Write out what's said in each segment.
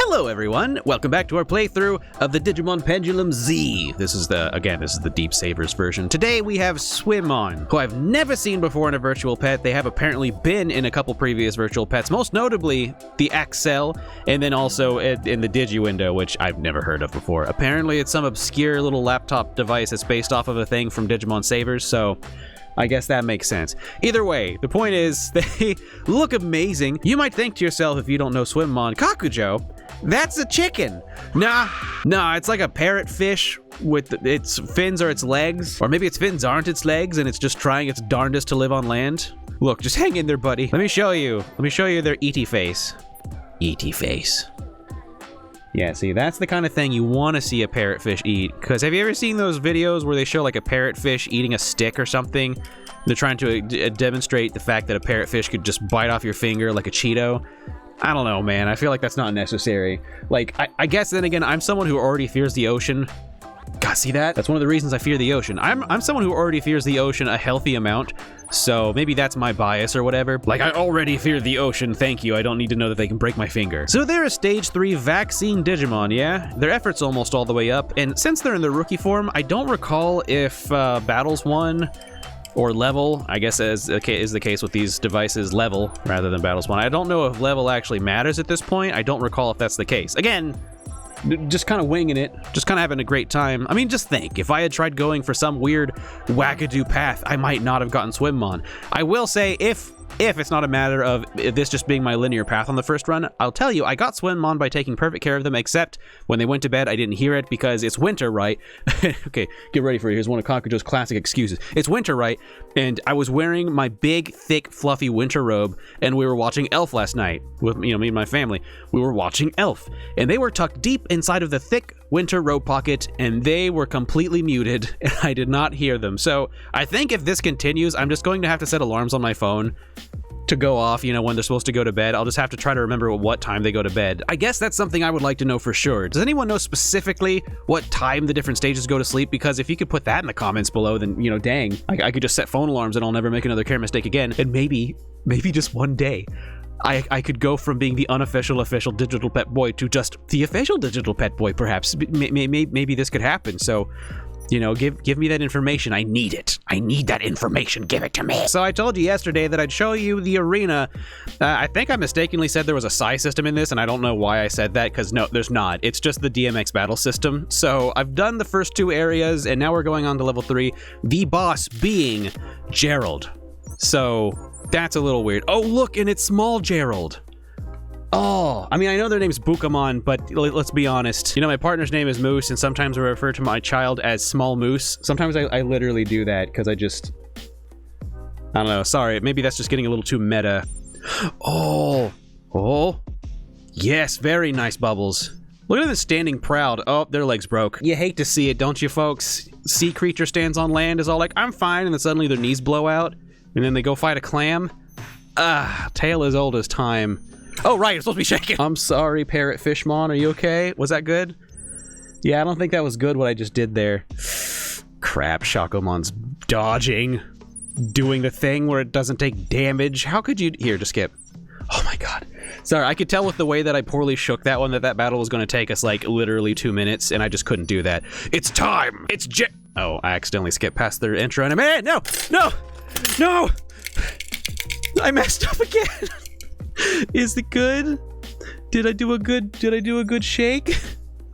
Hello everyone, welcome back to our playthrough of the Digimon Pendulum Z. This is the Deep Sabers version. Today we have Swimmon, who I've never seen before in a virtual pet. They have apparently been in a couple previous virtual pets, most notably the Axel, and then also in the Digi window, which I've never heard of before. Apparently it's some obscure little laptop device that's based off of a thing from Digimon Sabers, so I guess that makes sense. Either way, the point is, they look amazing. You might think to yourself, if you don't know Swimmon, Kakujo, that's a chicken. Nah, it's like a parrotfish with its fins or its legs. Or maybe its fins aren't its legs and it's just trying its darndest to live on land. Look, just hang in there, buddy. Let me show you their E.T. face. E.T. face. Yeah, see, that's the kind of thing you want to see a parrotfish eat. Because have you ever seen those videos where they show like a parrotfish eating a stick or something? They're trying to demonstrate the fact that a parrotfish could just bite off your finger like a Cheeto. I don't know, man. I feel like that's not necessary. Like, I guess then again, I'm someone who already fears the ocean. God, see that? That's one of the reasons I fear the ocean. I'm someone who already fears the ocean a healthy amount, so maybe that's my bias or whatever. Like, I already fear the ocean, thank you. I don't need to know that they can break my finger. So they're a Stage 3 vaccine Digimon, yeah? Their effort's almost all the way up, and since they're in the rookie form, I don't recall if Battles 1 or Level, I guess is the case with these devices, Level rather than Battles 1. I don't know if Level actually matters at this point. I don't recall if that's the case. Again, just kind of winging it, just kind of having a great time. I mean, just think, if I had tried going for some weird wackadoo path, I might not have gotten Swimmon. I will say, if it's not a matter of this just being my linear path on the first run, I'll tell you, I got Swimmon by taking perfect care of them, except when they went to bed, I didn't hear it because it's winter, right? Okay, get ready for it. Here's one of Kakujo's classic excuses. It's winter, right? And I was wearing my big, thick, fluffy winter robe, and we were watching Elf last night with, me and my family. We were watching Elf, and they were tucked deep inside of the thick winter robe pocket, and they were completely muted, and I did not hear them. So I think if this continues, I'm just going to have to set alarms on my phone to go off, when they're supposed to go to bed. I'll just have to try to remember what time they go to bed. I guess that's something I would like to know for sure. Does anyone know specifically what time the different stages go to sleep? Because if you could put that in the comments below, then, dang, I could just set phone alarms and I'll never make another care mistake again. And maybe just one day, I could go from being the unofficial official digital pet boy to just the official digital pet boy, perhaps. Maybe this could happen. So, give me that information. I need it. I need that information. Give it to me. So I told you yesterday that I'd show you the arena. I think I mistakenly said there was a psi system in this, and I don't know why I said that, because no, there's not. It's just the DMX battle system. So I've done the first 2 areas, and now we're going on to level 3. The boss being Gerald. So that's a little weird. Oh, look, and it's small Gerald. Oh, I mean, I know their name's Bukamon, but let's be honest. My partner's name is Moose, and sometimes I refer to my child as Small Moose. Sometimes I literally do that because I don't know. Sorry, maybe that's just getting a little too meta. Oh, yes, very nice Bubbles. Look at them standing proud. Oh, their legs broke. You hate to see it, don't you, folks? Sea creature stands on land, is all like, I'm fine, and then suddenly their knees blow out, and then they go fight a clam. Tale as old as time. Oh, right, it's supposed to be shaking. I'm sorry, Parrotfishmon. Are you okay? Was that good? Yeah, I don't think that was good what I just did there. Crap, Shacomon's dodging. Doing the thing where it doesn't take damage. How could you... Here, just skip. Oh my god. Sorry, I could tell with the way that I poorly shook that one that battle was going to take us, like, literally 2 minutes, and I just couldn't do that. It's time! It's Oh, I accidentally skipped past their intro, and No! I messed up again! Is it good? Did I do a good shake?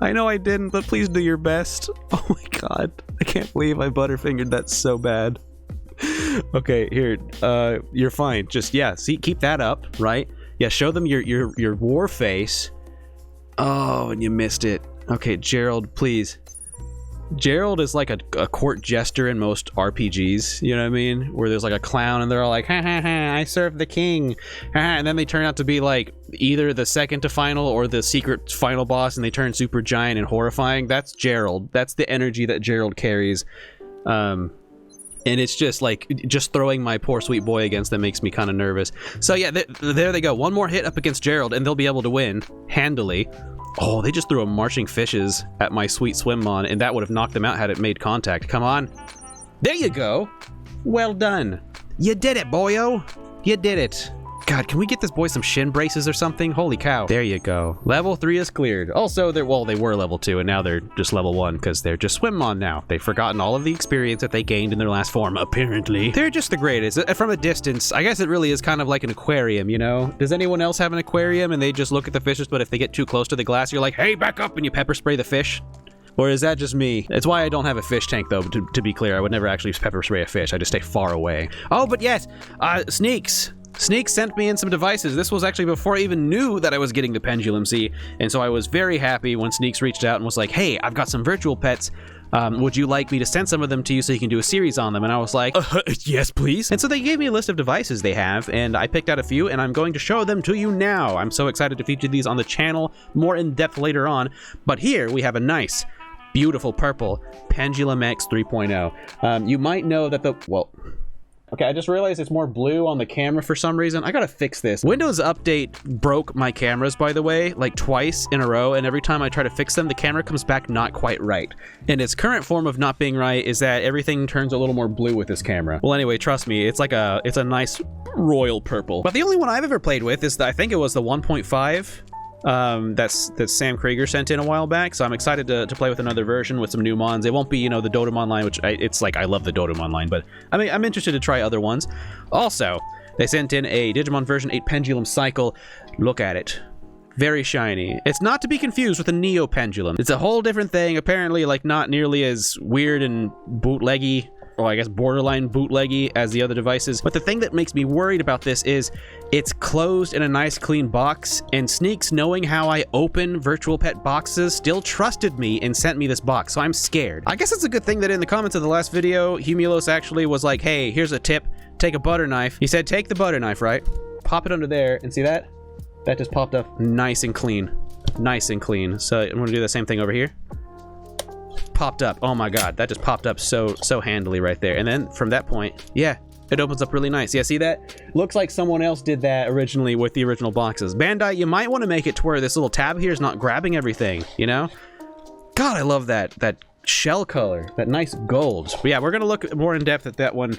I know I didn't, but please do your best. Oh my god. I can't believe I butterfingered that so bad. Okay, here. You're fine. Just, yeah, see, keep that up, right? Yeah, show them your war face. Oh, and you missed it. Okay, Gerald, please. Gerald is like a court jester in most RPGs, you know what I mean? Where there's like a clown and they're all like, ha ha ha, I serve the king. Ha, ha, and then they turn out to be like either the second to final or the secret final boss, and they turn super giant and horrifying. That's Gerald. That's the energy that Gerald carries. And it's just like, just throwing my poor sweet boy against them makes me kind of nervous. So yeah, there they go. One more hit up against Gerald and they'll be able to win handily. Oh, they just threw a marching fishes at my sweet Swimmon, and that would have knocked them out had it made contact. Come on. There you go. Well done. You did it, boyo. You did it. God, can we get this boy some shin braces or something? Holy cow. There you go. Level 3 is cleared. Also, they were level 2, and now they're just level 1 because they're just Swimmon now. They've forgotten all of the experience that they gained in their last form, apparently. They're just the greatest. From a distance, I guess it really is kind of like an aquarium, you know? Does anyone else have an aquarium and they just look at the fishes, but if they get too close to the glass, you're like, hey, back up, and you pepper spray the fish? Or is that just me? It's why I don't have a fish tank, though, to be clear. I would never actually pepper spray a fish. I just stay far away. Oh, but yes, Sneaks. Sneaks sent me in some devices. This was actually before I even knew that I was getting the Pendulum Z, and so I was very happy when Sneaks reached out and was like, hey, I've got some virtual pets. Would you like me to send some of them to you so you can do a series on them? And I was like, yes, please. And so they gave me a list of devices they have, and I picked out a few, and I'm going to show them to you now. I'm so excited to feature these on the channel more in depth later on. But here we have a nice, beautiful purple Pendulum X 3.0. You might know that okay, I just realized it's more blue on the camera for some reason. I gotta fix this. Windows Update broke my cameras, by the way, like twice in a row, and every time I try to fix them, the camera comes back not quite right. And its current form of not being right is that everything turns a little more blue with this camera. Well, anyway, trust me, it's a nice royal purple. But the only one I've ever played with is, I think it was the 1.5. That Sam Krieger sent in a while back, so I'm excited to play with another version with some new mons. It won't be, you know, the Dotamon line, which I love the Dotamon line, but I mean, I'm interested to try other ones. Also, they sent in a Digimon version 8 Pendulum Cycle. Look at it. Very shiny. It's not to be confused with a Neo Pendulum. It's a whole different thing, apparently, like, not nearly as weird and bootleggy, or I guess borderline bootleggy as the other devices. But the thing that makes me worried about this is it's closed in a nice clean box, and Sneaks, knowing how I open virtual pet boxes, still trusted me and sent me this box, so I'm scared. I guess it's a good thing that in the comments of the last video, Humulos actually was like, hey, here's a tip, take a butter knife. He said, take the butter knife, right? Pop it under there, and see that? That just popped up nice and clean. Nice and clean. So I'm gonna do the same thing over here. Popped up. Oh my god, that just popped up so handily right there. And then from that point, yeah, it opens up really nice. Yeah, see that? Looks like someone else did that originally with the original boxes. Bandai, you might want to make it to where this little tab here is not grabbing everything, you know? God, I love that shell color, that nice gold. But yeah, we're gonna look more in depth at that one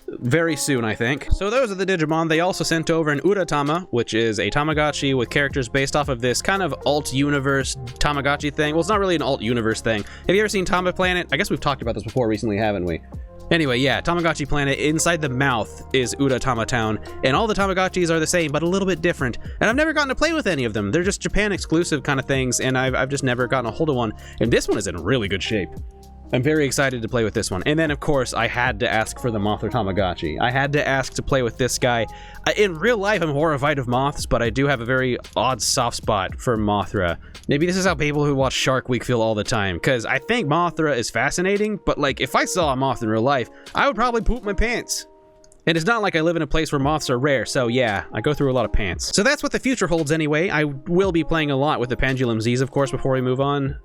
very soon, I think. So those are the Digimon. They also sent over an Uratama, which is a Tamagotchi with characters based off of this kind of alt-universe Tamagotchi thing. Well, it's not really an alt-universe thing. Have you ever seen Tama Planet? I guess we've talked about this before recently, haven't we? Anyway, yeah, Tamagotchi Planet, inside the mouth is Uratama Town, and all the Tamagotchis are the same, but a little bit different. And I've never gotten to play with any of them. They're just Japan exclusive kind of things, and I've just never gotten a hold of one. And this one is in really good shape. I'm very excited to play with this one. And then, of course, I had to ask for the Mothra Tamagotchi. I had to ask to play with this guy. In real life, I'm horrified of moths, but I do have a very odd soft spot for Mothra. Maybe this is how people who watch Shark Week feel all the time, because I think Mothra is fascinating, but, like, if I saw a moth in real life, I would probably poop my pants. And it's not like I live in a place where moths are rare, so yeah, I go through a lot of pants. So that's what the future holds anyway. I will be playing a lot with the Pendulum Zs, of course, before we move on.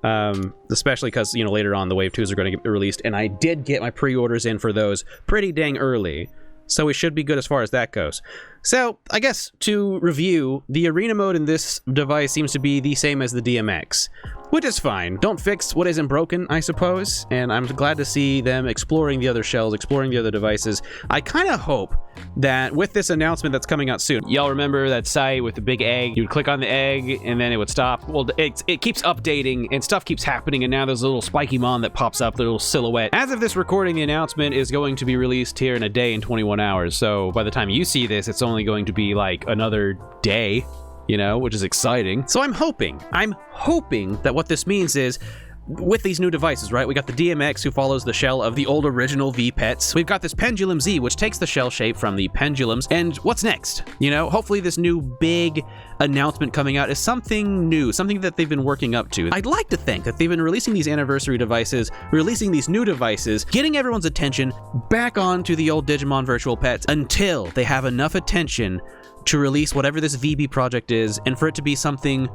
Especially because, you know, later on the Wave 2s are going to get released, and I did get my pre-orders in for those pretty dang early. So we should be good as far as that goes. So, I guess, to review, the arena mode in this device seems to be the same as the DMX, which is fine. Don't fix what isn't broken, I suppose, and I'm glad to see them exploring the other shells, exploring the other devices. I kind of hope that with this announcement that's coming out soon, y'all remember that site with the big egg? You'd click on the egg, and then it would stop. Well, it keeps updating, and stuff keeps happening, and now there's a little spiky mon that pops up, the little silhouette. As of this recording, the announcement is going to be released here in a day and 21 hours, so by the time you see this, it's only going to be like another day, you know, which is exciting. So I'm hoping that what this means is, with these new devices, right? We got the DMX, who follows the shell of the old original V-Pets. We've got this Pendulum Z, which takes the shell shape from the Pendulums. And what's next? You know, hopefully this new big announcement coming out is something new, something that they've been working up to. I'd like to think that they've been releasing these anniversary devices, releasing these new devices, getting everyone's attention back onto the old Digimon virtual pets until they have enough attention to release whatever this VB project is, and for it to be something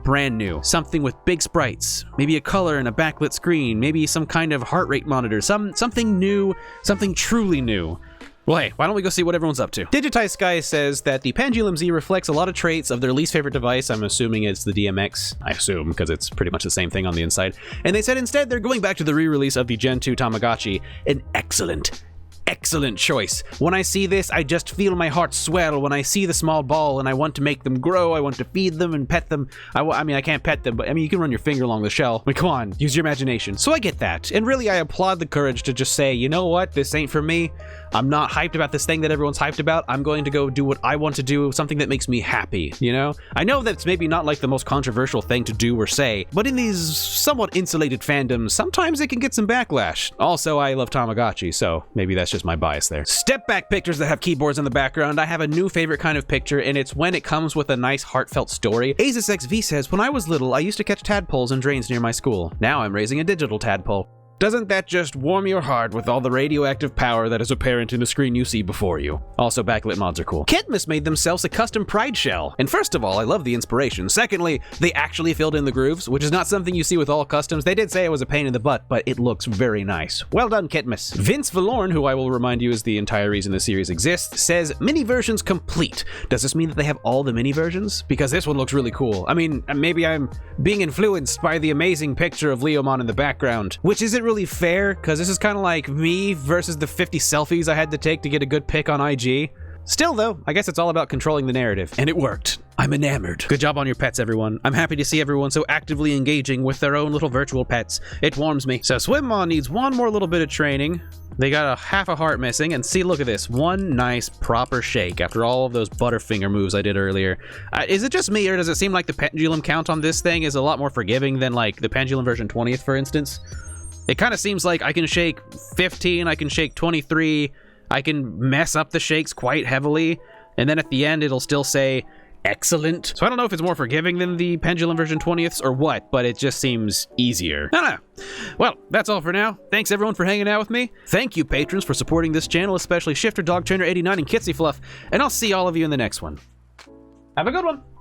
brand new, something with big sprites, maybe a color and a backlit screen, maybe some kind of heart rate monitor, something new, something truly new. Well, hey, why don't we go see what everyone's up to? Digitized Sky says that the Pendulum Z reflects a lot of traits of their least favorite device. I'm assuming it's the DMX. I assume, because it's pretty much the same thing on the inside. And they said instead they're going back to the re-release of the Gen 2 Tamagotchi, an excellent excellent choice. When I see this, I just feel my heart swell when I see the small ball and I want to make them grow. I want to feed them and pet them. I mean, I can't pet them, but I mean, you can run your finger along the shell. I mean, come on, use your imagination. So I get that. And really, I applaud the courage to just say, you know what? This ain't for me. I'm not hyped about this thing that everyone's hyped about. I'm going to go do what I want to do, something that makes me happy, you know? I know that's maybe not like the most controversial thing to do or say, but in these somewhat insulated fandoms, sometimes it can get some backlash. Also, I love Tamagotchi, so maybe that's just my bias there. Step back pictures that have keyboards in the background. I have a new favorite kind of picture, and it's when it comes with a nice heartfelt story. Asus XV says, when I was little, I used to catch tadpoles in drains near my school. Now I'm raising a digital tadpole. Doesn't that just warm your heart with all the radioactive power that is apparent in the screen you see before you? Also, backlit mods are cool. Kitmas made themselves a custom pride shell. And first of all, I love the inspiration. Secondly, they actually filled in the grooves, which is not something you see with all customs. They did say it was a pain in the butt, but it looks very nice. Well done, Kitmas. Vince Valorn, who I will remind you is the entire reason the series exists, says, mini versions complete. Does this mean that they have all the mini versions? Because this one looks really cool. I mean, maybe I'm being influenced by the amazing picture of Leomon in the background, which isn't really fair, because this is kind of like me versus the 50 selfies I had to take to get a good pic on IG. Still though, I guess it's all about controlling the narrative, and it worked. I'm enamored. Good job on your pets, everyone. I'm happy to see everyone so actively engaging with their own little virtual pets. It warms me. So Swimmon needs one more little bit of training. They got half a heart missing, and see, look at this. One nice proper shake after all of those Butterfinger moves I did earlier. Is it just me, or does it seem like the pendulum count on this thing is a lot more forgiving than like the pendulum version 20th, for instance? It kind of seems like I can shake 15, I can shake 23, I can mess up the shakes quite heavily, and then at the end it'll still say excellent. So I don't know if it's more forgiving than the pendulum version 20ths or what, but it just seems easier. I don't know. Well, that's all for now. Thanks everyone for hanging out with me. Thank you patrons for supporting this channel, especially Shifter, Dog Trainer 89, and Kitsy Fluff, and I'll see all of you in the next one. Have a good one.